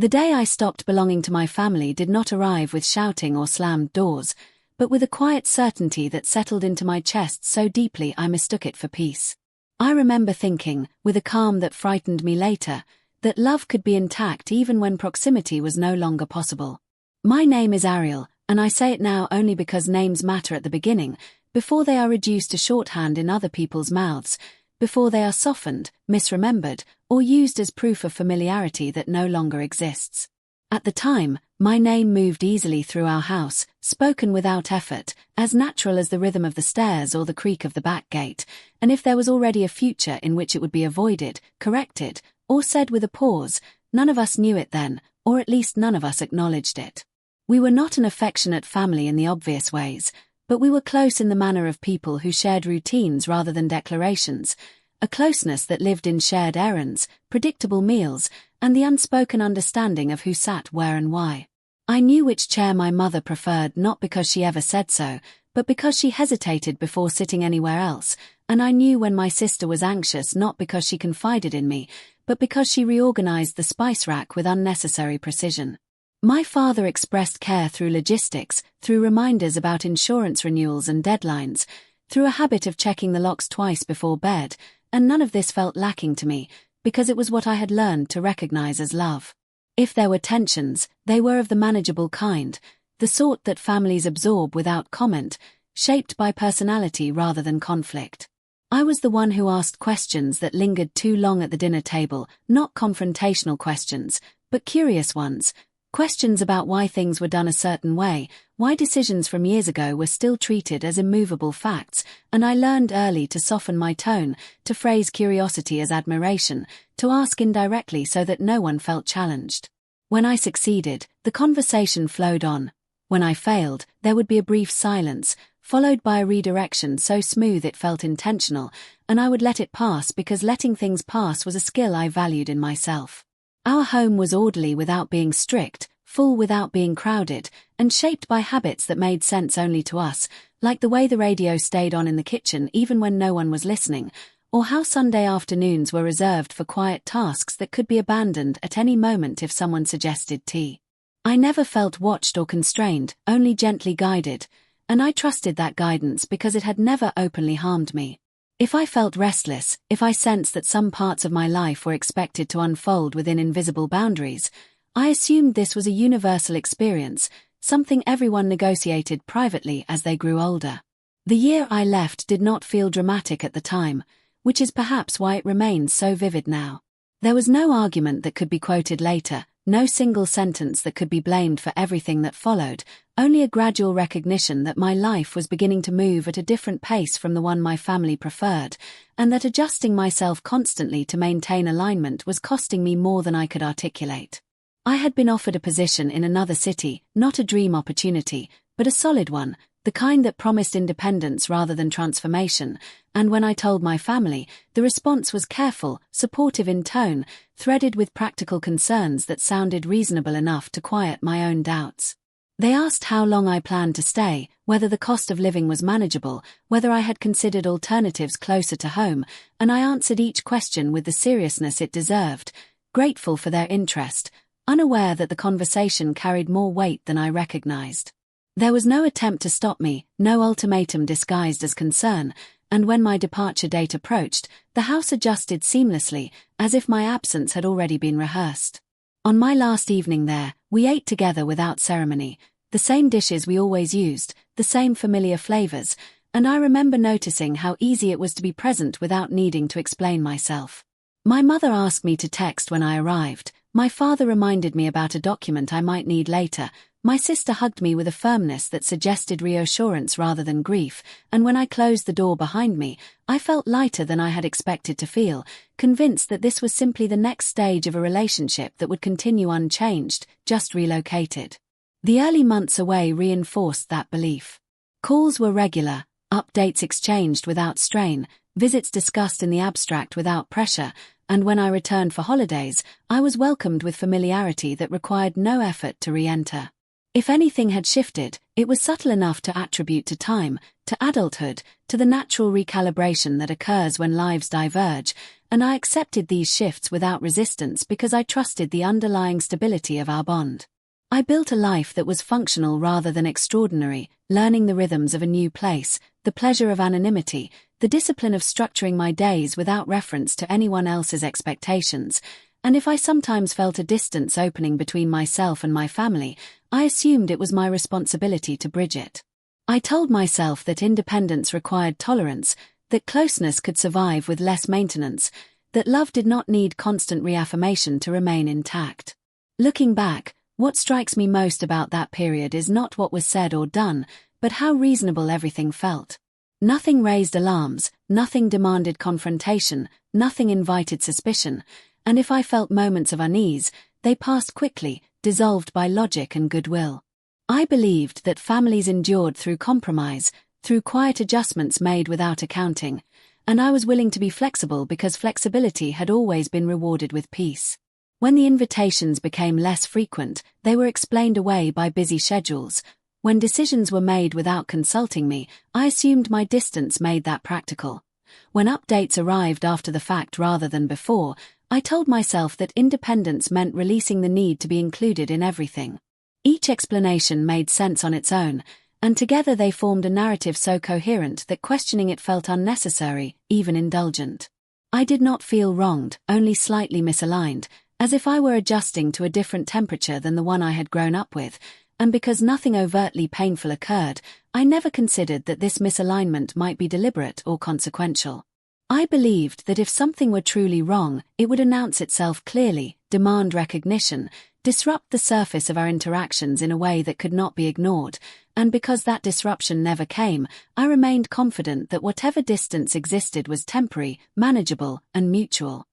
The day I stopped belonging to my family did not arrive with shouting or slammed doors, but with a quiet certainty that settled into my chest so deeply I mistook it for peace. I remember thinking, with a calm that frightened me later, that love could be intact even when proximity was no longer possible. My name is Ariel, and I say it now only because names matter at the beginning, before they are reduced to shorthand in other people's mouths, before they are softened, misremembered, or used as proof of familiarity that no longer exists. At the time, my name moved easily through our house, spoken without effort, as natural as the rhythm of the stairs or the creak of the back gate, and if there was already a future in which it would be avoided, corrected, or said with a pause, none of us knew it then, or at least none of us acknowledged it. We were not an affectionate family in the obvious ways, but we were close in the manner of people who shared routines rather than declarations, a closeness that lived in shared errands, predictable meals, and the unspoken understanding of who sat where and why. I knew which chair my mother preferred not because she ever said so, but because she hesitated before sitting anywhere else, and I knew when my sister was anxious not because she confided in me, but because she reorganized the spice rack with unnecessary precision. My father expressed care through logistics, through reminders about insurance renewals and deadlines, through a habit of checking the locks twice before bed, and none of this felt lacking to me, because it was what I had learned to recognize as love. If there were tensions, they were of the manageable kind, the sort that families absorb without comment, shaped by personality rather than conflict. I was the one who asked questions that lingered too long at the dinner table, not confrontational questions, but curious ones. Questions about why things were done a certain way, why decisions from years ago were still treated as immovable facts, and I learned early to soften my tone, to phrase curiosity as admiration, to ask indirectly so that no one felt challenged. When I succeeded, the conversation flowed on. When I failed, there would be a brief silence, followed by a redirection so smooth it felt intentional, and I would let it pass because letting things pass was a skill I valued in myself. Our home was orderly without being strict, full without being crowded, and shaped by habits that made sense only to us, like the way the radio stayed on in the kitchen even when no one was listening, or how Sunday afternoons were reserved for quiet tasks that could be abandoned at any moment if someone suggested tea. I never felt watched or constrained, only gently guided, and I trusted that guidance because it had never openly harmed me. If I felt restless, if I sensed that some parts of my life were expected to unfold within invisible boundaries, I assumed this was a universal experience, something everyone negotiated privately as they grew older. The year I left did not feel dramatic at the time, which is perhaps why it remains so vivid now. There was no argument that could be quoted later, no single sentence that could be blamed for everything that followed, only a gradual recognition that my life was beginning to move at a different pace from the one my family preferred, and that adjusting myself constantly to maintain alignment was costing me more than I could articulate. I had been offered a position in another city, not a dream opportunity, but a solid one, the kind that promised independence rather than transformation, and when I told my family, the response was careful, supportive in tone, threaded with practical concerns that sounded reasonable enough to quiet my own doubts. They asked how long I planned to stay, whether the cost of living was manageable, whether I had considered alternatives closer to home, and I answered each question with the seriousness it deserved, grateful for their interest, unaware that the conversation carried more weight than I recognized. There was no attempt to stop me, no ultimatum disguised as concern, and when my departure date approached, the house adjusted seamlessly, as if my absence had already been rehearsed. On my last evening there, we ate together without ceremony, the same dishes we always used, the same familiar flavors, and I remember noticing how easy it was to be present without needing to explain myself. My mother asked me to text when I arrived, my father reminded me about a document I might need later, my sister hugged me with a firmness that suggested reassurance rather than grief, and when I closed the door behind me, I felt lighter than I had expected to feel, convinced that this was simply the next stage of a relationship that would continue unchanged, just relocated. The early months away reinforced that belief. Calls were regular, updates exchanged without strain, visits discussed in the abstract without pressure, and when I returned for holidays, I was welcomed with familiarity that required no effort to re-enter. If anything had shifted, it was subtle enough to attribute to time, to adulthood, to the natural recalibration that occurs when lives diverge, and I accepted these shifts without resistance because I trusted the underlying stability of our bond. I built a life that was functional rather than extraordinary, learning the rhythms of a new place, the pleasure of anonymity, the discipline of structuring my days without reference to anyone else's expectations, and if I sometimes felt a distance opening between myself and my family, I assumed it was my responsibility to bridge it. I told myself that independence required tolerance, that closeness could survive with less maintenance, that love did not need constant reaffirmation to remain intact. Looking back, what strikes me most about that period is not what was said or done, but how reasonable everything felt. Nothing raised alarms, nothing demanded confrontation, nothing invited suspicion, and if I felt moments of unease, they passed quickly, dissolved by logic and goodwill. I believed that families endured through compromise, through quiet adjustments made without accounting, and I was willing to be flexible because flexibility had always been rewarded with peace. When the invitations became less frequent, they were explained away by busy schedules. When decisions were made without consulting me, I assumed my distance made that practical. When updates arrived after the fact rather than before, I told myself that independence meant releasing the need to be included in everything. Each explanation made sense on its own, and together they formed a narrative so coherent that questioning it felt unnecessary, even indulgent. I did not feel wronged, only slightly misaligned, as if I were adjusting to a different temperature than the one I had grown up with, and because nothing overtly painful occurred, I never considered that this misalignment might be deliberate or consequential. I believed that if something were truly wrong, it would announce itself clearly, demand recognition, disrupt the surface of our interactions in a way that could not be ignored, and because that disruption never came, I remained confident that whatever distance existed was temporary, manageable, and mutual.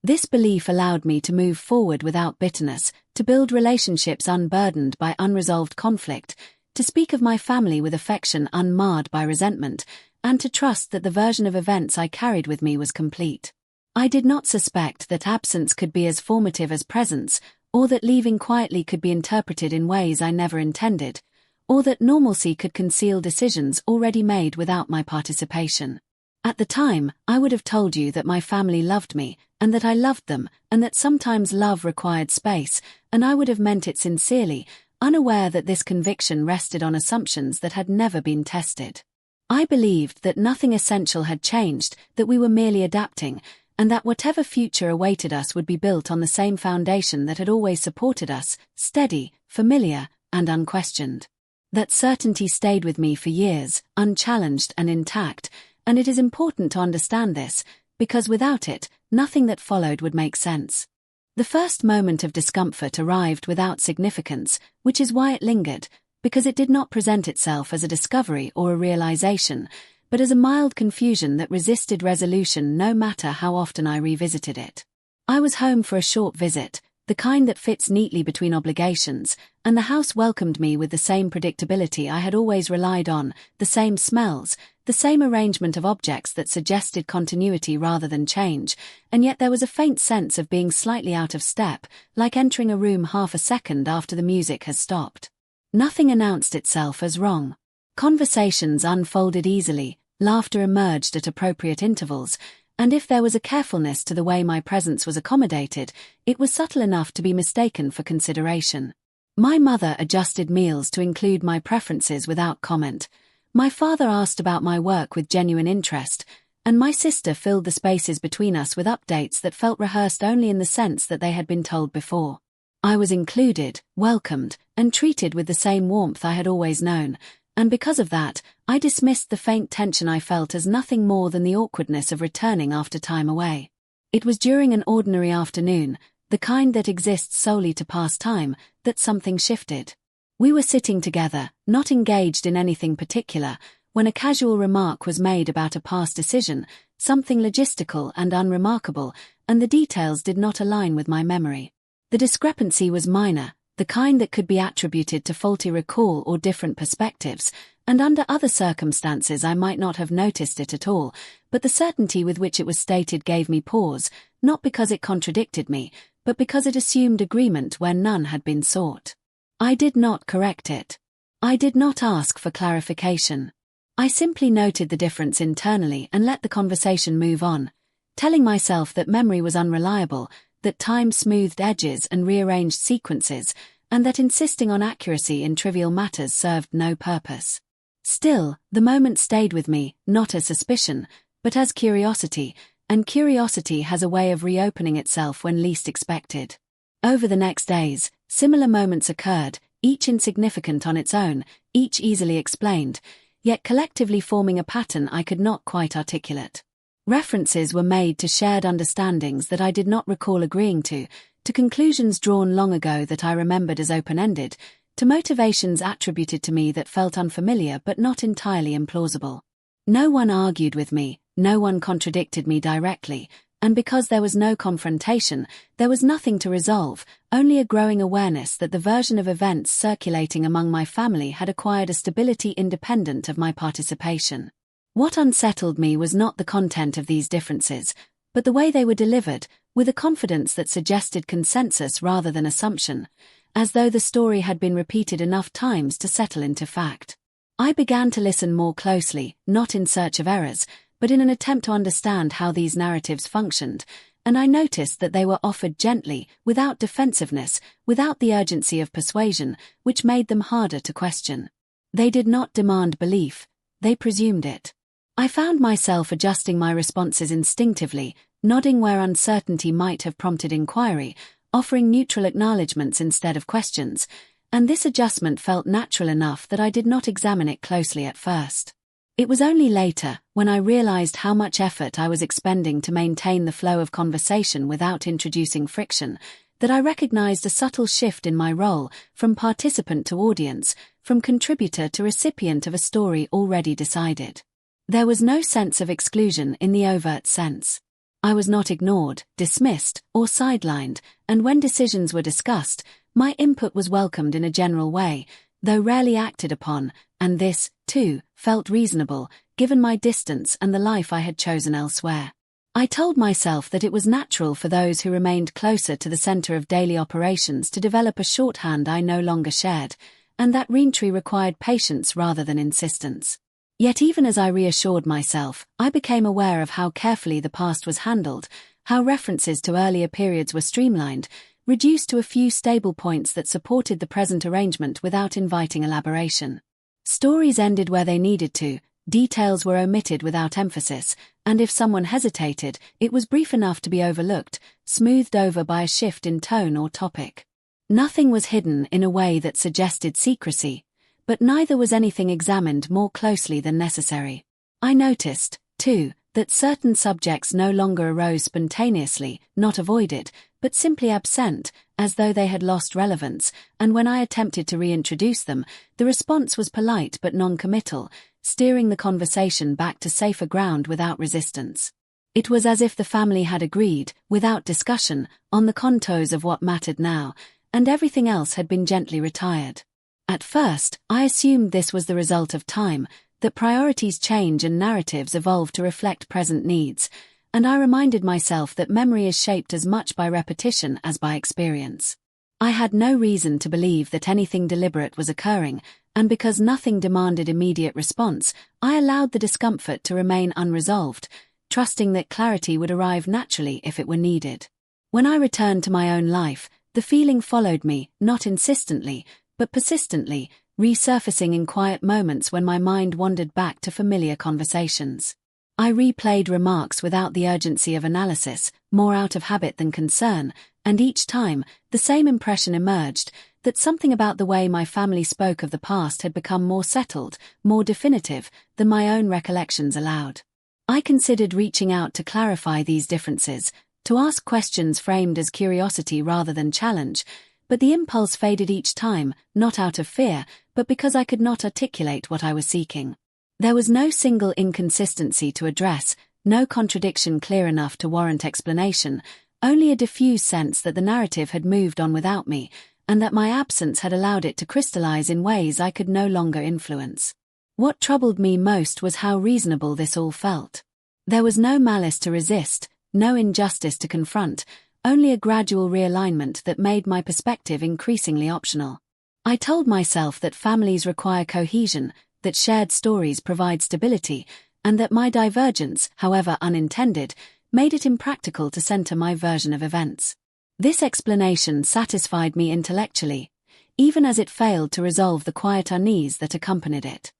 This belief allowed me to move forward without bitterness, to build relationships unburdened by unresolved conflict, to speak of my family with affection unmarred by resentment, and to trust that the version of events I carried with me was complete. I did not suspect that absence could be as formative as presence, or that leaving quietly could be interpreted in ways I never intended, or that normalcy could conceal decisions already made without my participation. At the time, I would have told you that my family loved me, and that I loved them, and that sometimes love required space, and I would have meant it sincerely, unaware that this conviction rested on assumptions that had never been tested. I believed that nothing essential had changed, that we were merely adapting, and that whatever future awaited us would be built on the same foundation that had always supported us, steady, familiar, and unquestioned. That certainty stayed with me for years, unchallenged and intact, and it is important to understand this, because without it, nothing that followed would make sense. The first moment of discomfort arrived without significance, which is why it lingered, because it did not present itself as a discovery or a realization, but as a mild confusion that resisted resolution no matter how often I revisited it. I was home for a short visit, the kind that fits neatly between obligations, and the house welcomed me with the same predictability I had always relied on, the same smells, the same arrangement of objects that suggested continuity rather than change, and yet there was a faint sense of being slightly out of step, like entering a room half a second after the music has stopped. Nothing announced itself as wrong. Conversations unfolded easily, laughter emerged at appropriate intervals, and if there was a carefulness to the way my presence was accommodated, it was subtle enough to be mistaken for consideration. My mother adjusted meals to include my preferences without comment. My father asked about my work with genuine interest, and my sister filled the spaces between us with updates that felt rehearsed only in the sense that they had been told before. I was included, welcomed, and treated with the same warmth I had always known, and because of that, I dismissed the faint tension I felt as nothing more than the awkwardness of returning after time away. It was during an ordinary afternoon, the kind that exists solely to pass time, that something shifted. We were sitting together, not engaged in anything particular, when a casual remark was made about a past decision, something logistical and unremarkable, and the details did not align with my memory. The discrepancy was minor, the kind that could be attributed to faulty recall or different perspectives, and under other circumstances I might not have noticed it at all, but the certainty with which it was stated gave me pause, not because it contradicted me, but because it assumed agreement where none had been sought. I did not correct it. I did not ask for clarification. I simply noted the difference internally and let the conversation move on, telling myself that memory was unreliable, that time smoothed edges and rearranged sequences, and that insisting on accuracy in trivial matters served no purpose. Still, the moment stayed with me, not as suspicion, but as curiosity, and curiosity has a way of reopening itself when least expected. Over the next days, similar moments occurred, each insignificant on its own, each easily explained, yet collectively forming a pattern I could not quite articulate. References were made to shared understandings that I did not recall agreeing to conclusions drawn long ago that I remembered as open-ended, to motivations attributed to me that felt unfamiliar but not entirely implausible. No one argued with me, no one contradicted me directly, and because there was no confrontation, there was nothing to resolve, only a growing awareness that the version of events circulating among my family had acquired a stability independent of my participation. What unsettled me was not the content of these differences, but the way they were delivered, with a confidence that suggested consensus rather than assumption, as though the story had been repeated enough times to settle into fact. I began to listen more closely, not in search of errors, but in an attempt to understand how these narratives functioned, and I noticed that they were offered gently, without defensiveness, without the urgency of persuasion, which made them harder to question. They did not demand belief, they presumed it. I found myself adjusting my responses instinctively, nodding where uncertainty might have prompted inquiry, offering neutral acknowledgments instead of questions, and this adjustment felt natural enough that I did not examine it closely at first. It was only later, when I realized how much effort I was expending to maintain the flow of conversation without introducing friction, that I recognized a subtle shift in my role, from participant to audience, from contributor to recipient of a story already decided. There was no sense of exclusion in the overt sense. I was not ignored, dismissed, or sidelined, and when decisions were discussed, my input was welcomed in a general way, though rarely acted upon, and this, too, felt reasonable, given my distance and the life I had chosen elsewhere. I told myself that it was natural for those who remained closer to the center of daily operations to develop a shorthand I no longer shared, and that reentry required patience rather than insistence. Yet even as I reassured myself, I became aware of how carefully the past was handled, how references to earlier periods were streamlined, reduced to a few stable points that supported the present arrangement without inviting elaboration. Stories ended where they needed to, details were omitted without emphasis, and if someone hesitated, it was brief enough to be overlooked, smoothed over by a shift in tone or topic. Nothing was hidden in a way that suggested secrecy, but neither was anything examined more closely than necessary. I noticed, too, that certain subjects no longer arose spontaneously, not avoided, but simply absent, as though they had lost relevance, and when I attempted to reintroduce them, the response was polite but non-committal, steering the conversation back to safer ground without resistance. It was as if the family had agreed, without discussion, on the contours of what mattered now, and everything else had been gently retired. At first, I assumed this was the result of time, that priorities change and narratives evolve to reflect present needs, and I reminded myself that memory is shaped as much by repetition as by experience. I had no reason to believe that anything deliberate was occurring, and because nothing demanded immediate response, I allowed the discomfort to remain unresolved, trusting that clarity would arrive naturally if it were needed. When I returned to my own life, the feeling followed me, not insistently, but persistently, resurfacing in quiet moments when my mind wandered back to familiar conversations. I replayed remarks without the urgency of analysis, more out of habit than concern, and each time, the same impression emerged, that something about the way my family spoke of the past had become more settled, more definitive, than my own recollections allowed. I considered reaching out to clarify these differences, to ask questions framed as curiosity rather than challenge, but the impulse faded each time, not out of fear, but because I could not articulate what I was seeking. There was no single inconsistency to address, no contradiction clear enough to warrant explanation, only a diffuse sense that the narrative had moved on without me, and that my absence had allowed it to crystallize in ways I could no longer influence. What troubled me most was how reasonable this all felt. There was no malice to resist, no injustice to confront, only a gradual realignment that made my perspective increasingly optional. I told myself that families require cohesion, that shared stories provide stability, and that my divergence, however unintended, made it impractical to center my version of events. This explanation satisfied me intellectually, even as it failed to resolve the quiet unease that accompanied it.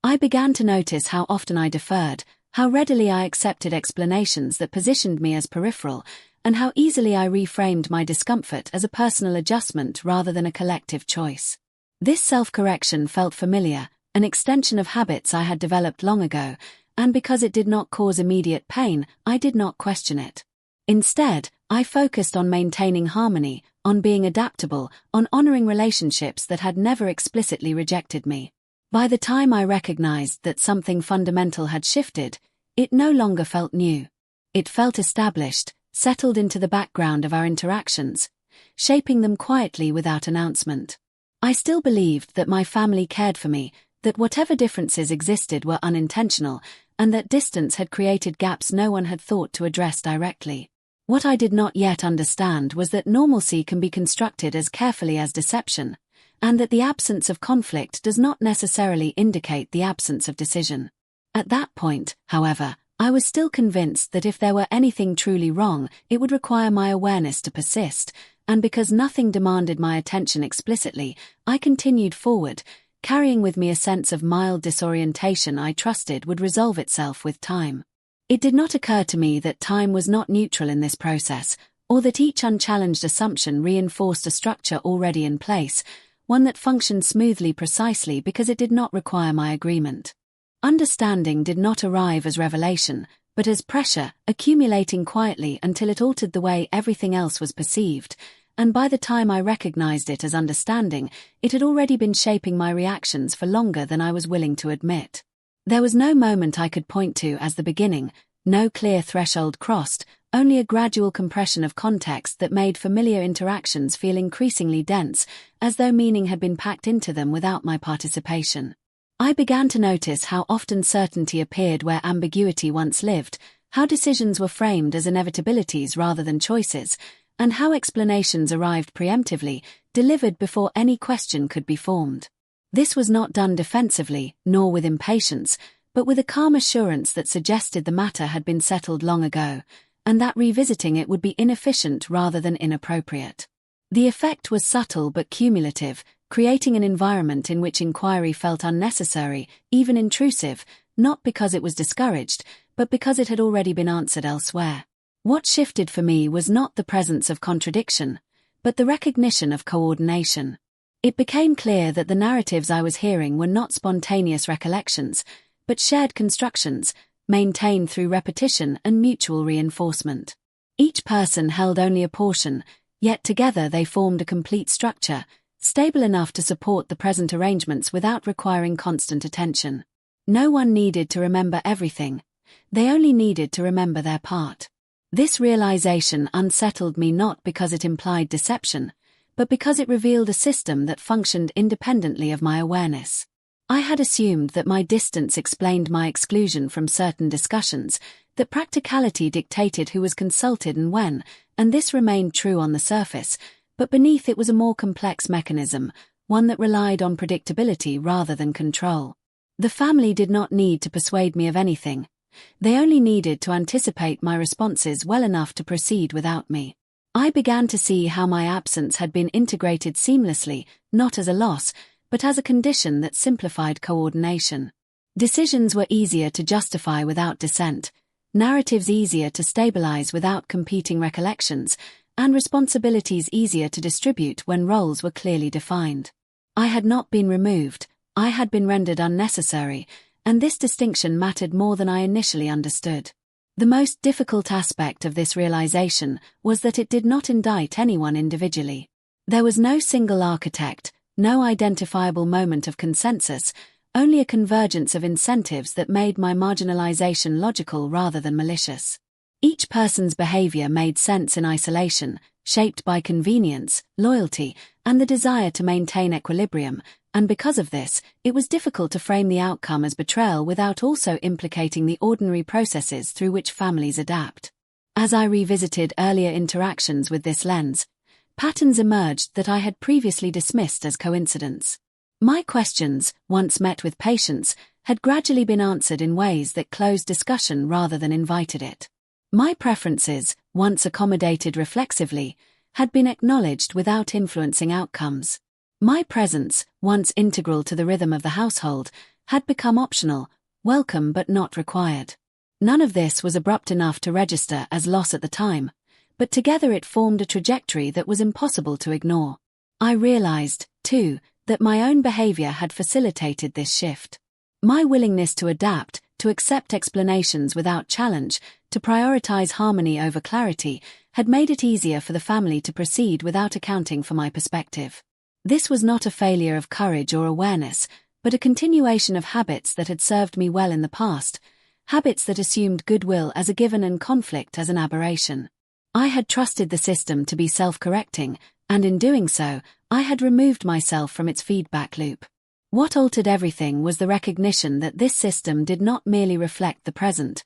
I began to notice how often I deferred, how readily I accepted explanations that positioned me as peripheral, and how easily I reframed my discomfort as a personal adjustment rather than a collective choice. This self-correction felt familiar, an extension of habits I had developed long ago, and because it did not cause immediate pain, I did not question it. Instead, I focused on maintaining harmony, on being adaptable, on honoring relationships that had never explicitly rejected me. By the time I recognized that something fundamental had shifted, it no longer felt new. It felt established, settled into the background of our interactions, shaping them quietly without announcement. I still believed that my family cared for me, that whatever differences existed were unintentional, and that distance had created gaps no one had thought to address directly. What I did not yet understand was that normalcy can be constructed as carefully as deception, and that the absence of conflict does not necessarily indicate the absence of decision. At that point, however, I was still convinced that if there were anything truly wrong, it would require my awareness to persist, and because nothing demanded my attention explicitly, I continued forward, carrying with me a sense of mild disorientation I trusted would resolve itself with time. It did not occur to me that time was not neutral in this process, or that each unchallenged assumption reinforced a structure already in place, one that functioned smoothly precisely because it did not require my agreement. Understanding did not arrive as revelation, but as pressure, accumulating quietly until it altered the way everything else was perceived, and by the time I recognized it as understanding, it had already been shaping my reactions for longer than I was willing to admit. There was no moment I could point to as the beginning, no clear threshold crossed, only a gradual compression of context that made familiar interactions feel increasingly dense, as though meaning had been packed into them without my participation. I began to notice how often certainty appeared where ambiguity once lived, how decisions were framed as inevitabilities rather than choices, and how explanations arrived preemptively, delivered before any question could be formed. This was not done defensively, nor with impatience, but with a calm assurance that suggested the matter had been settled long ago, and that revisiting it would be inefficient rather than inappropriate. The effect was subtle but cumulative, creating an environment in which inquiry felt unnecessary, even intrusive, not because it was discouraged, but because it had already been answered elsewhere. What shifted for me was not the presence of contradiction, but the recognition of coordination. It became clear that the narratives I was hearing were not spontaneous recollections, but shared constructions, maintained through repetition and mutual reinforcement. Each person held only a portion, yet together they formed a complete structure, stable enough to support the present arrangements without requiring constant attention. No one needed to remember everything. They only needed to remember their part. This realization unsettled me not because it implied deception, but because it revealed a system that functioned independently of my awareness. I had assumed that my distance explained my exclusion from certain discussions, that practicality dictated who was consulted and when, and this remained true on the surface, but beneath it was a more complex mechanism, one that relied on predictability rather than control. The family did not need to persuade me of anything. They only needed to anticipate my responses well enough to proceed without me. I began to see how my absence had been integrated seamlessly, not as a loss, but as a condition that simplified coordination. Decisions were easier to justify without dissent, narratives easier to stabilize without competing recollections, and responsibilities easier to distribute when roles were clearly defined. I had not been removed, I had been rendered unnecessary, and this distinction mattered more than I initially understood. The most difficult aspect of this realization was that it did not indict anyone individually. There was no single architect, no identifiable moment of consensus, only a convergence of incentives that made my marginalization logical rather than malicious. Each person's behavior made sense in isolation, shaped by convenience, loyalty, and the desire to maintain equilibrium, and because of this, it was difficult to frame the outcome as betrayal without also implicating the ordinary processes through which families adapt. As I revisited earlier interactions with this lens, patterns emerged that I had previously dismissed as coincidence. My questions, once met with patience, had gradually been answered in ways that closed discussion rather than invited it. My preferences, once accommodated reflexively, had been acknowledged without influencing outcomes. My presence, once integral to the rhythm of the household, had become optional, welcome but not required. None of this was abrupt enough to register as loss at the time, but together it formed a trajectory that was impossible to ignore. I realized, too, that my own behavior had facilitated this shift. My willingness to adapt, to accept explanations without challenge, to prioritize harmony over clarity, had made it easier for the family to proceed without accounting for my perspective. This was not a failure of courage or awareness, but a continuation of habits that had served me well in the past, habits that assumed goodwill as a given and conflict as an aberration. I had trusted the system to be self-correcting, and in doing so, I had removed myself from its feedback loop. What altered everything was the recognition that this system did not merely reflect the present.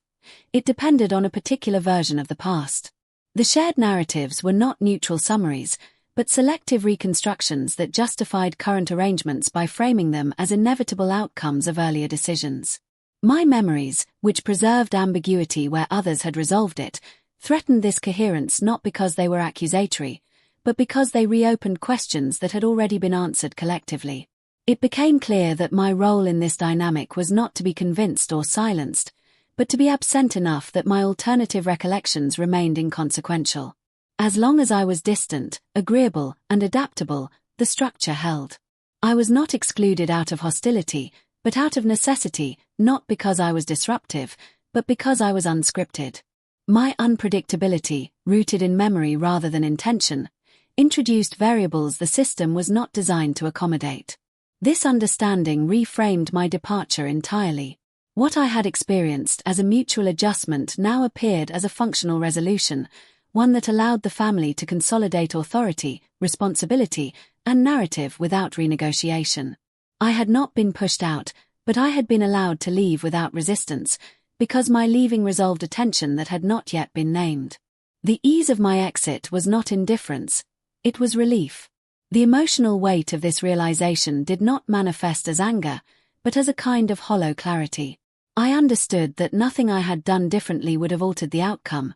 It depended on a particular version of the past. The shared narratives were not neutral summaries, but selective reconstructions that justified current arrangements by framing them as inevitable outcomes of earlier decisions. My memories, which preserved ambiguity where others had resolved it, threatened this coherence not because they were accusatory, but because they reopened questions that had already been answered collectively. It became clear that my role in this dynamic was not to be convinced or silenced, but to be absent enough that my alternative recollections remained inconsequential. As long as I was distant, agreeable, and adaptable, the structure held. I was not excluded out of hostility, but out of necessity, not because I was disruptive, but because I was unscripted. My unpredictability, rooted in memory rather than intention, introduced variables the system was not designed to accommodate. This understanding reframed my departure entirely. What I had experienced as a mutual adjustment now appeared as a functional resolution, one that allowed the family to consolidate authority, responsibility, and narrative without renegotiation. I had not been pushed out, but I had been allowed to leave without resistance, because my leaving resolved a tension that had not yet been named. The ease of my exit was not indifference, it was relief. The emotional weight of this realization did not manifest as anger, but as a kind of hollow clarity. I understood that nothing I had done differently would have altered the outcome,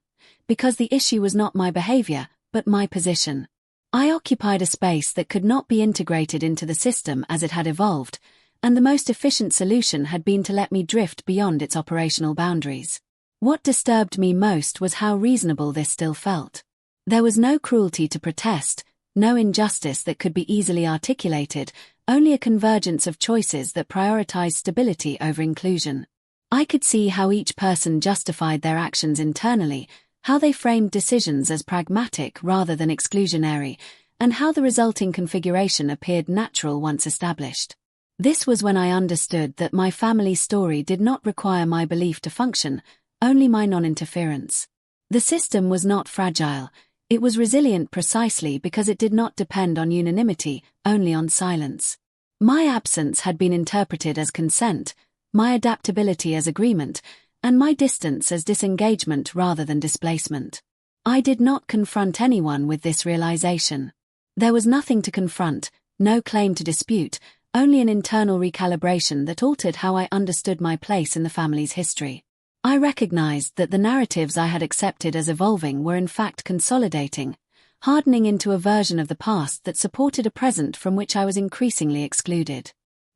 because the issue was not my behavior, but my position. I occupied a space that could not be integrated into the system as it had evolved, and the most efficient solution had been to let me drift beyond its operational boundaries. What disturbed me most was how reasonable this still felt. There was no cruelty to protest, no injustice that could be easily articulated, only a convergence of choices that prioritized stability over inclusion. I could see how each person justified their actions internally, how they framed decisions as pragmatic rather than exclusionary, and how the resulting configuration appeared natural once established. This was when I understood that my family story did not require my belief to function, only my non-interference. The system was not fragile, it was resilient precisely because it did not depend on unanimity, only on silence. My absence had been interpreted as consent, my adaptability as agreement, and my distance as disengagement rather than displacement. I did not confront anyone with this realization. There was nothing to confront, no claim to dispute, only an internal recalibration that altered how I understood my place in the family's history. I recognized that the narratives I had accepted as evolving were in fact consolidating, hardening into a version of the past that supported a present from which I was increasingly excluded.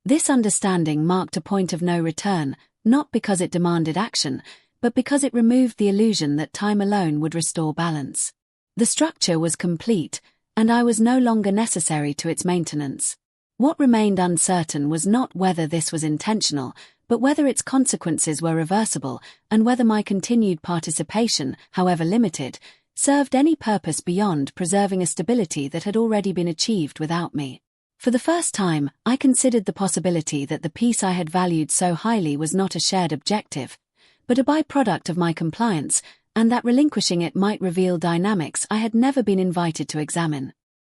This understanding marked a point of no return, not because it demanded action, but because it removed the illusion that time alone would restore balance. The structure was complete, and I was no longer necessary to its maintenance. What remained uncertain was not whether this was intentional, but whether its consequences were reversible, and whether my continued participation, however limited, served any purpose beyond preserving a stability that had already been achieved without me. For the first time, I considered the possibility that the peace I had valued so highly was not a shared objective, but a byproduct of my compliance, and that relinquishing it might reveal dynamics I had never been invited to examine.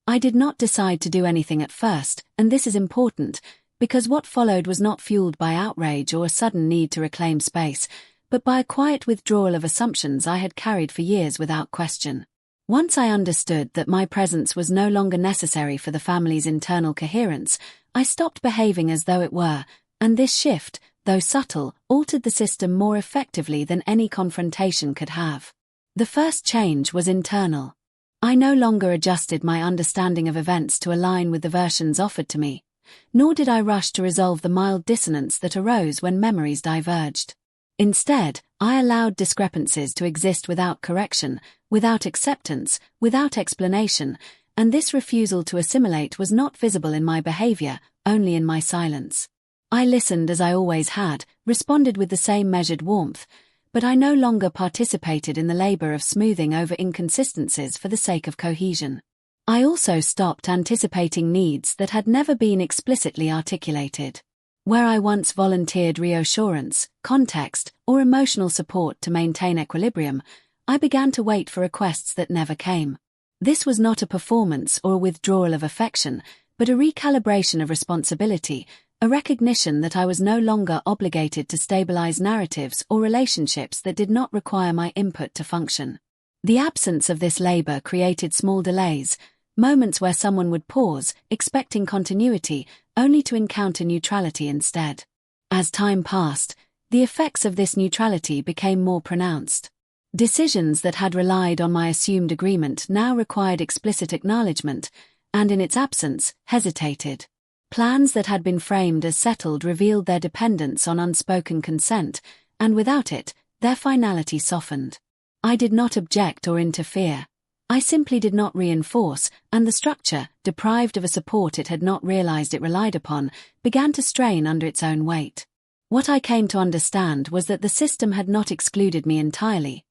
I did not decide to do anything at first, and this is important, because what followed was not fueled by outrage or a sudden need to reclaim space, but by a quiet withdrawal of assumptions I had carried for years without question. Once I understood that my presence was no longer necessary for the family's internal coherence, I stopped behaving as though it were, and this shift, though subtle, altered the system more effectively than any confrontation could have. The first change was internal. I no longer adjusted my understanding of events to align with the versions offered to me, nor did I rush to resolve the mild dissonance that arose when memories diverged. Instead, I allowed discrepancies to exist without correction, without acceptance, without explanation, and this refusal to assimilate was not visible in my behavior, only in my silence. I listened as I always had, responded with the same measured warmth, but I no longer participated in the labor of smoothing over inconsistencies for the sake of cohesion. I also stopped anticipating needs that had never been explicitly articulated. Where I once volunteered reassurance, context, or emotional support to maintain equilibrium, I began to wait for requests that never came. This was not a performance or a withdrawal of affection, but a recalibration of responsibility, a recognition that I was no longer obligated to stabilize narratives or relationships that did not require my input to function. The absence of this labor created small delays, moments where someone would pause, expecting continuity, only to encounter neutrality instead. As time passed, the effects of this neutrality became more pronounced. Decisions that had relied on my assumed agreement now required explicit acknowledgement, and in its absence, hesitated. Plans that had been framed as settled revealed their dependence on unspoken consent, and without it, their finality softened. I did not object or interfere. I simply did not reinforce, and the structure, deprived of a support it had not realized it relied upon, began to strain under its own weight. What I came to understand was that the system had not excluded me entirely.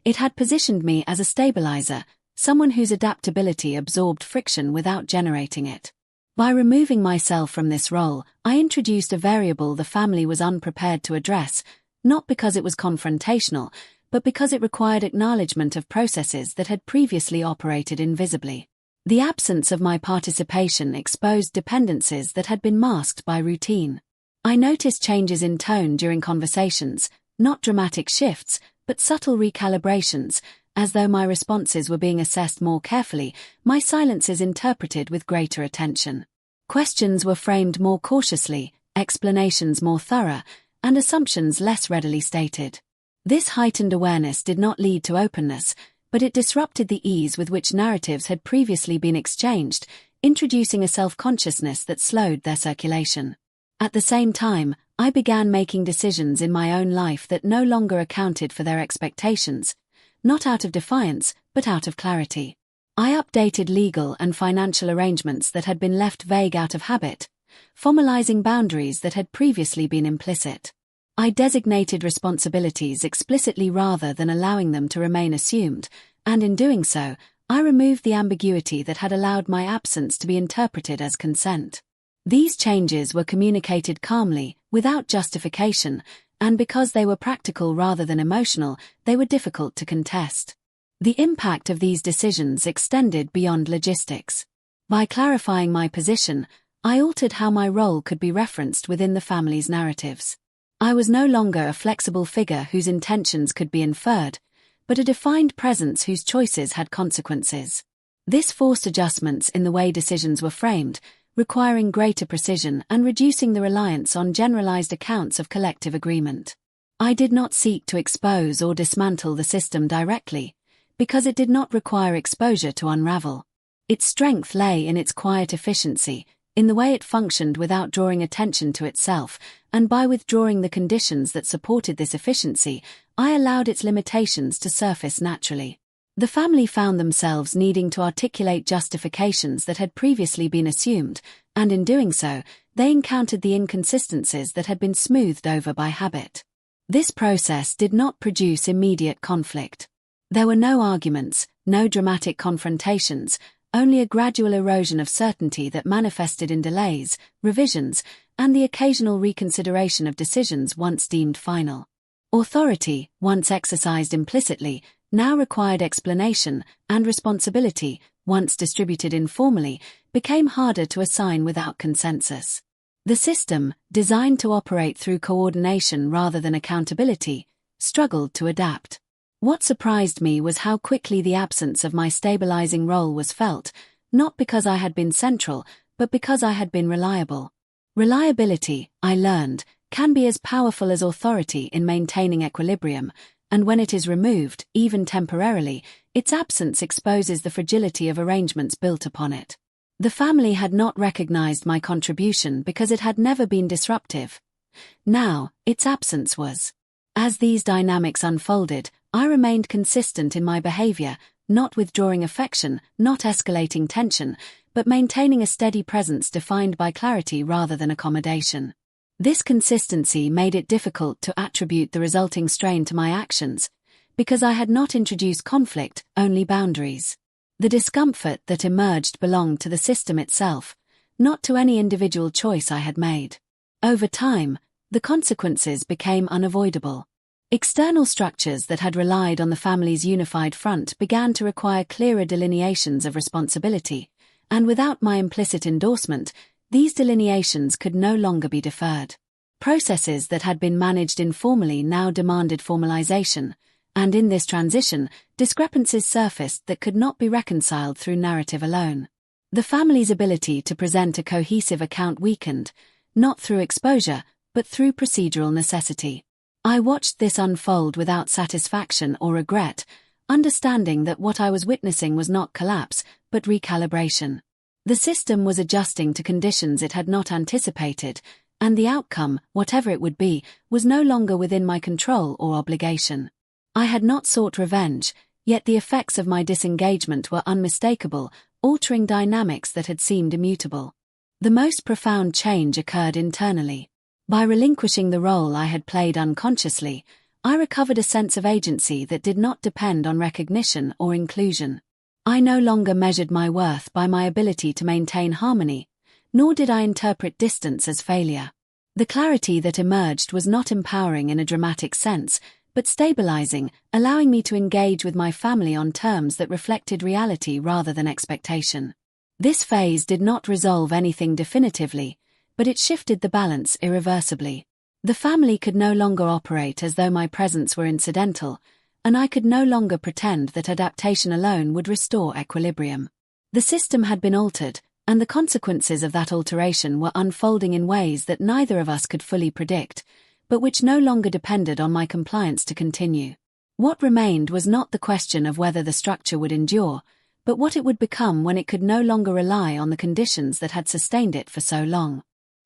It had positioned me as a stabilizer, someone whose adaptability absorbed friction without generating it. By removing myself from this role, I introduced a variable the family was unprepared to address, not because it was confrontational, but because it required acknowledgement of processes that had previously operated invisibly. The absence of my participation exposed dependencies that had been masked by routine. I noticed changes in tone during conversations, not dramatic shifts, but subtle recalibrations, as though my responses were being assessed more carefully, my silences interpreted with greater attention. Questions were framed more cautiously, explanations more thorough, and assumptions less readily stated. This heightened awareness did not lead to openness, but it disrupted the ease with which narratives had previously been exchanged, introducing a self-consciousness that slowed their circulation. At the same time, I began making decisions in my own life that no longer accounted for their expectations, not out of defiance, but out of clarity. I updated legal and financial arrangements that had been left vague out of habit, formalizing boundaries that had previously been implicit. I designated responsibilities explicitly rather than allowing them to remain assumed, and in doing so, I removed the ambiguity that had allowed my absence to be interpreted as consent. These changes were communicated calmly, without justification, and because they were practical rather than emotional, they were difficult to contest. The impact of these decisions extended beyond logistics. By clarifying my position, I altered how my role could be referenced within the family's narratives. I was no longer a flexible figure whose intentions could be inferred, but a defined presence whose choices had consequences. This forced adjustments in the way decisions were framed, requiring greater precision and reducing the reliance on generalized accounts of collective agreement. I did not seek to expose or dismantle the system directly, because it did not require exposure to unravel. Its strength lay in its quiet efficiency, in the way it functioned without drawing attention to itself, and by withdrawing the conditions that supported this efficiency, I allowed its limitations to surface naturally. The family found themselves needing to articulate justifications that had previously been assumed, and in doing so, they encountered the inconsistencies that had been smoothed over by habit. This process did not produce immediate conflict. There were no arguments, no dramatic confrontations, only a gradual erosion of certainty that manifested in delays, revisions, and the occasional reconsideration of decisions once deemed final. Authority, once exercised implicitly, now required explanation, and responsibility, once distributed informally, became harder to assign without consensus. The system, designed to operate through coordination rather than accountability, struggled to adapt. What surprised me was how quickly the absence of my stabilizing role was felt, not because I had been central, but because I had been reliable. Reliability, I learned, can be as powerful as authority in maintaining equilibrium, and when it is removed, even temporarily, its absence exposes the fragility of arrangements built upon it. The family had not recognized my contribution because it had never been disruptive. Now, its absence was. As these dynamics unfolded, I remained consistent in my behavior, not withdrawing affection, not escalating tension, but maintaining a steady presence defined by clarity rather than accommodation. This consistency made it difficult to attribute the resulting strain to my actions, because I had not introduced conflict, only boundaries. The discomfort that emerged belonged to the system itself, not to any individual choice I had made. Over time, the consequences became unavoidable. External structures that had relied on the family's unified front began to require clearer delineations of responsibility, and without my implicit endorsement, these delineations could no longer be deferred. Processes that had been managed informally now demanded formalization, and in this transition, discrepancies surfaced that could not be reconciled through narrative alone. The family's ability to present a cohesive account weakened, not through exposure, but through procedural necessity. I watched this unfold without satisfaction or regret, understanding that what I was witnessing was not collapse, but recalibration. The system was adjusting to conditions it had not anticipated, and the outcome, whatever it would be, was no longer within my control or obligation. I had not sought revenge, yet the effects of my disengagement were unmistakable, altering dynamics that had seemed immutable. The most profound change occurred internally. By relinquishing the role I had played unconsciously, I recovered a sense of agency that did not depend on recognition or inclusion. I no longer measured my worth by my ability to maintain harmony, nor did I interpret distance as failure. The clarity that emerged was not empowering in a dramatic sense, but stabilizing, allowing me to engage with my family on terms that reflected reality rather than expectation. This phase did not resolve anything definitively, but it shifted the balance irreversibly. The family could no longer operate as though my presence were incidental, and I could no longer pretend that adaptation alone would restore equilibrium. The system had been altered, and the consequences of that alteration were unfolding in ways that neither of us could fully predict, but which no longer depended on my compliance to continue. What remained was not the question of whether the structure would endure, but what it would become when it could no longer rely on the conditions that had sustained it for so long.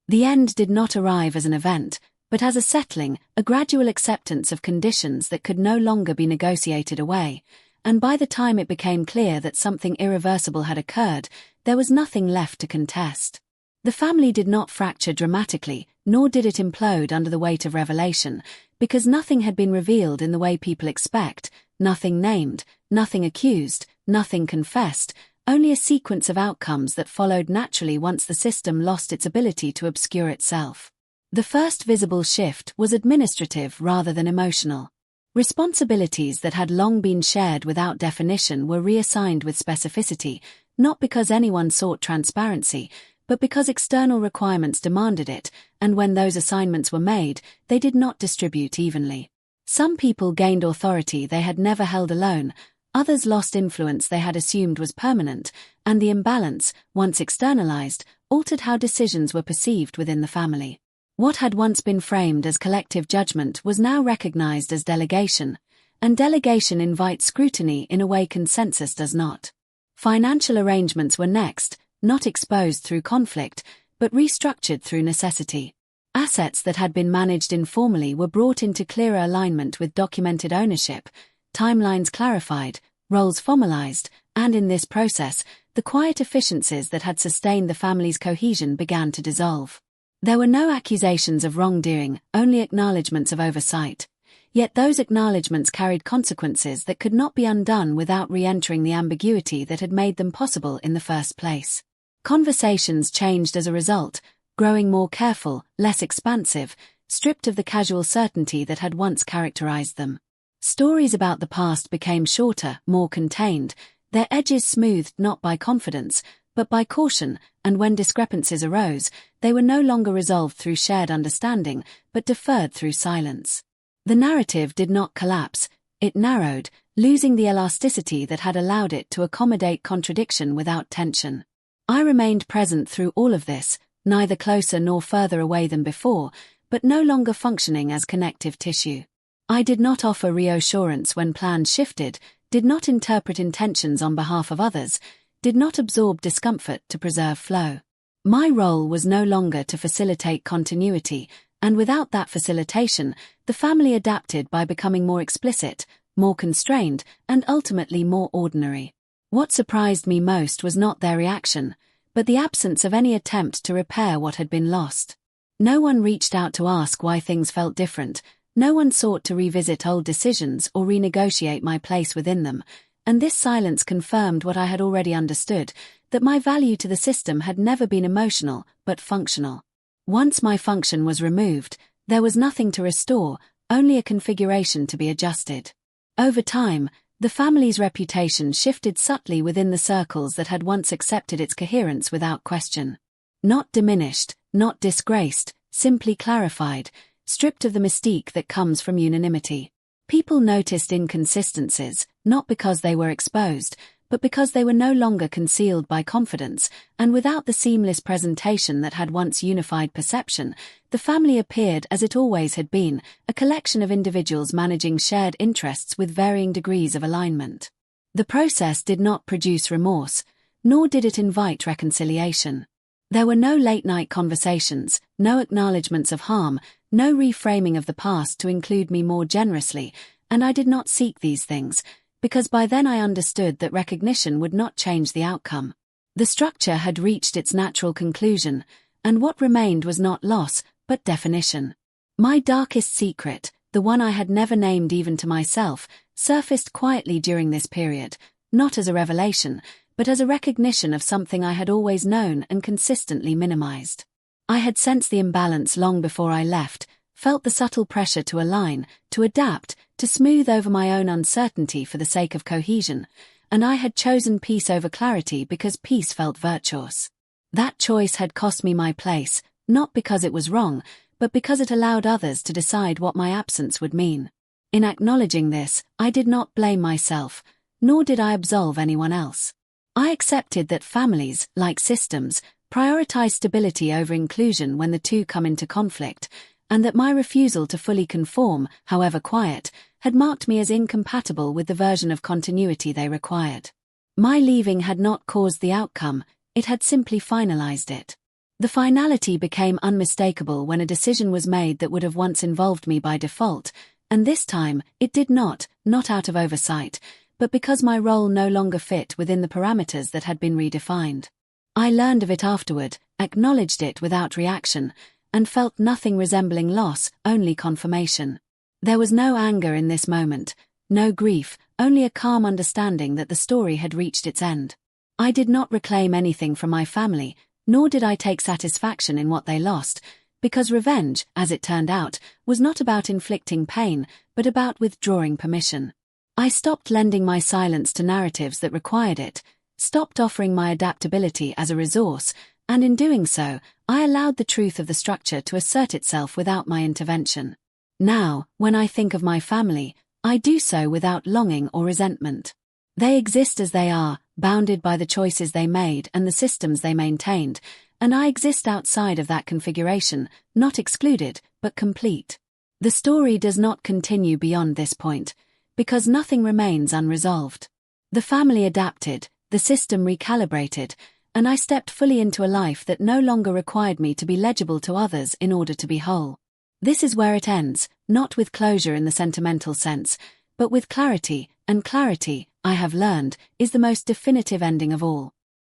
The end did not arrive as an event, but as a settling, a gradual acceptance of conditions that could no longer be negotiated away, and by the time it became clear that something irreversible had occurred, there was nothing left to contest. The family did not fracture dramatically, nor did it implode under the weight of revelation, because nothing had been revealed in the way people expect, nothing named, nothing accused, nothing confessed, only a sequence of outcomes that followed naturally once the system lost its ability to obscure itself. The first visible shift was administrative rather than emotional. Responsibilities that had long been shared without definition were reassigned with specificity, not because anyone sought transparency, but because external requirements demanded it, and when those assignments were made, they did not distribute evenly. Some people gained authority they had never held alone, others lost influence they had assumed was permanent, and the imbalance, once externalized, altered how decisions were perceived within the family. What had once been framed as collective judgment was now recognized as delegation, and delegation invites scrutiny in a way consensus does not. Financial arrangements were next, not exposed through conflict, but restructured through necessity. Assets that had been managed informally were brought into clearer alignment with documented ownership, timelines clarified, roles formalized, and in this process, the quiet efficiencies that had sustained the family's cohesion began to dissolve. There were no accusations of wrongdoing, only acknowledgements of oversight. Yet those acknowledgements carried consequences that could not be undone without re-entering the ambiguity that had made them possible in the first place. Conversations changed as a result, growing more careful, less expansive, stripped of the casual certainty that had once characterized them. Stories about the past became shorter, more contained, their edges smoothed not by confidence, but by caution, and when discrepancies arose, they were no longer resolved through shared understanding, but deferred through silence. The narrative did not collapse, it narrowed, losing the elasticity that had allowed it to accommodate contradiction without tension. I remained present through all of this, neither closer nor further away than before, but no longer functioning as connective tissue. I did not offer reassurance when plans shifted, did not interpret intentions on behalf of others, did not absorb discomfort to preserve flow. My role was no longer to facilitate continuity, and without that facilitation, the family adapted by becoming more explicit, more constrained, and ultimately more ordinary. What surprised me most was not their reaction, but the absence of any attempt to repair what had been lost. No one reached out to ask why things felt different, no one sought to revisit old decisions or renegotiate my place within them, and this silence confirmed what I had already understood, that my value to the system had never been emotional, but functional. Once my function was removed, there was nothing to restore, only a configuration to be adjusted. Over time, the family's reputation shifted subtly within the circles that had once accepted its coherence without question. Not diminished, not disgraced, simply clarified, stripped of the mystique that comes from unanimity. People noticed inconsistencies, not because they were exposed, but because they were no longer concealed by confidence, and without the seamless presentation that had once unified perception, the family appeared as it always had been, a collection of individuals managing shared interests with varying degrees of alignment. The process did not produce remorse, nor did it invite reconciliation. There were no late-night conversations, no acknowledgements of harm, no reframing of the past to include me more generously, and I did not seek these things, because by then I understood that recognition would not change the outcome. The structure had reached its natural conclusion, and what remained was not loss, but definition. My darkest secret, the one I had never named even to myself, surfaced quietly during this period, not as a revelation, but as a recognition of something I had always known and consistently minimized. I had sensed the imbalance long before I left, felt the subtle pressure to align, to adapt, to smooth over my own uncertainty for the sake of cohesion, and I had chosen peace over clarity because peace felt virtuous. That choice had cost me my place, not because it was wrong, but because it allowed others to decide what my absence would mean. In acknowledging this, I did not blame myself, nor did I absolve anyone else. I accepted that families, like systems, prioritize stability over inclusion when the two come into conflict, and that my refusal to fully conform, however quiet, had marked me as incompatible with the version of continuity they required. My leaving had not caused the outcome, it had simply finalized it. The finality became unmistakable when a decision was made that would have once involved me by default, and this time, it did not out of oversight, but because my role no longer fit within the parameters that had been redefined. I learned of it afterward, acknowledged it without reaction, and felt nothing resembling loss, only confirmation. There was no anger in this moment, no grief, only a calm understanding that the story had reached its end. I did not reclaim anything from my family, nor did I take satisfaction in what they lost, because revenge, as it turned out, was not about inflicting pain, but about withdrawing permission. I stopped lending my silence to narratives that required it, stopped offering my adaptability as a resource, and in doing so, I allowed the truth of the structure to assert itself without my intervention. Now, when I think of my family, I do so without longing or resentment. They exist as they are, bounded by the choices they made and the systems they maintained, and I exist outside of that configuration, not excluded, but complete. The story does not continue beyond this point, because nothing remains unresolved. The family adapted, the system recalibrated, and I stepped fully into a life that no longer required me to be legible to others in order to be whole. This is where it ends, not with closure in the sentimental sense, but with clarity, and clarity, I have learned, is the most definitive ending of all.